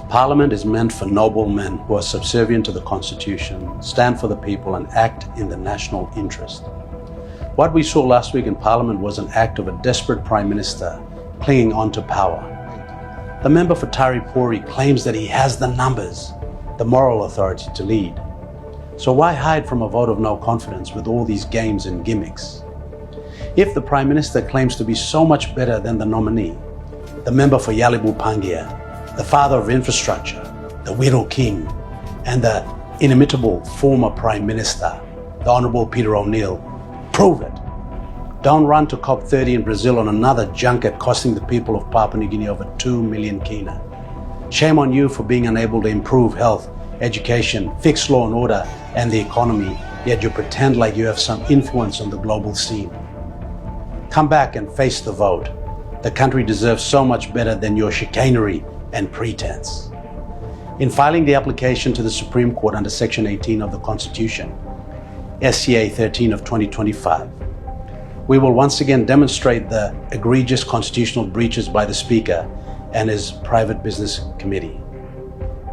Parliament is meant for noble men who are subservient to the Constitution, stand for the people and act in the national interest. What we saw last week in Parliament was an act of a desperate Prime Minister clinging on to power. The member for Taripuri claims that he has the numbers, the moral authority to lead. So why hide from a vote of no confidence with all these games and gimmicks? If the Prime Minister claims to be so much better than the nominee, the member for Yalibu Pangia, the father of infrastructure, the widow king, and the inimitable former Prime Minister, the Honourable Peter O'Neill, prove it. Don't run to COP30 in Brazil on another junket costing the people of Papua New Guinea over 2 million kina. Shame on you for being unable to improve health, education, fix law and order and the economy, yet you pretend like you have some influence on the global scene. Come back and face the vote. The country deserves so much better than your chicanery and pretense. In filing the application to the Supreme Court under Section 18 of the Constitution, SCA 13 of 2025, we will once again demonstrate the egregious constitutional breaches by the Speaker and his private business committee,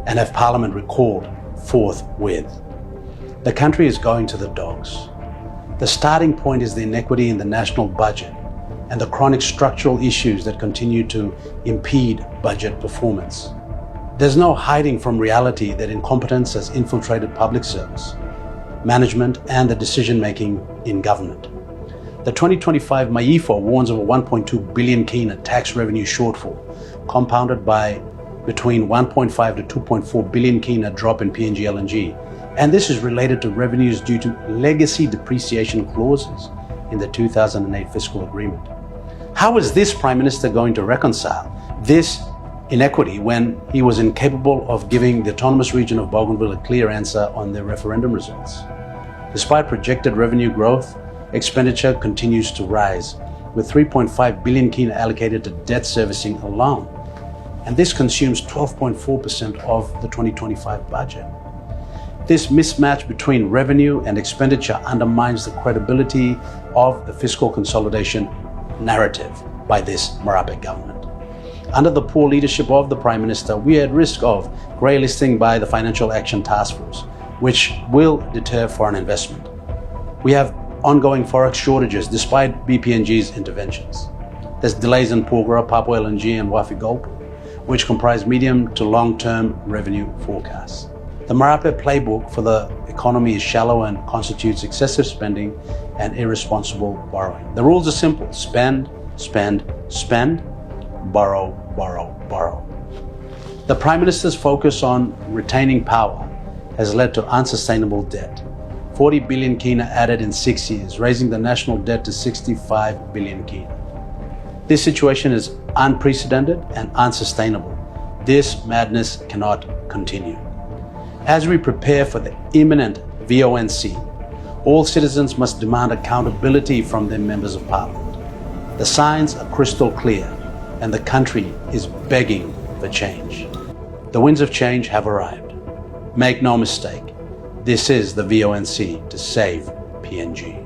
and have Parliament recalled forthwith. The country is going to the dogs. The starting point is the inequity in the national budget and the chronic structural issues that continue to impede budget performance. There's no hiding from reality that incompetence has infiltrated public service, management, and the decision-making in government. The 2025 MAIFO warns of a 1.2 billion kina tax revenue shortfall, compounded by between 1.5 to 2.4 billion kina drop in PNG LNG. And this is related to revenues due to legacy depreciation clauses in the 2008 fiscal agreement. How is this Prime Minister going to reconcile this inequity when he was incapable of giving the autonomous region of Bougainville a clear answer on their referendum results? Despite projected revenue growth, expenditure continues to rise, with 3.5 billion kina allocated to debt servicing alone. And this consumes 12.4% of the 2025 budget. This mismatch between revenue and expenditure undermines the credibility of the fiscal consolidation narrative by this Marape government. Under the poor leadership of the Prime Minister, we are at risk of grey listing by the Financial Action Task Force, which will deter foreign investment. We have ongoing forex shortages despite BPNG's interventions. There's delays in Porgera, Papua LNG and Wafi-Golpu, which comprise medium to long-term revenue forecasts. The Marape playbook for the economy is shallow and constitutes excessive spending and irresponsible borrowing. The rules are simple: spend, spend, spend, borrow, borrow, borrow. The Prime Minister's focus on retaining power has led to unsustainable debt. 40 billion kina added in 6 years, raising the national debt to 65 billion kina. This situation is unprecedented and unsustainable. This madness cannot continue. As we prepare for the imminent VONC, all citizens must demand accountability from their members of Parliament. The signs are crystal clear, and the country is begging for change. The winds of change have arrived. Make no mistake, this is the VONC to save PNG.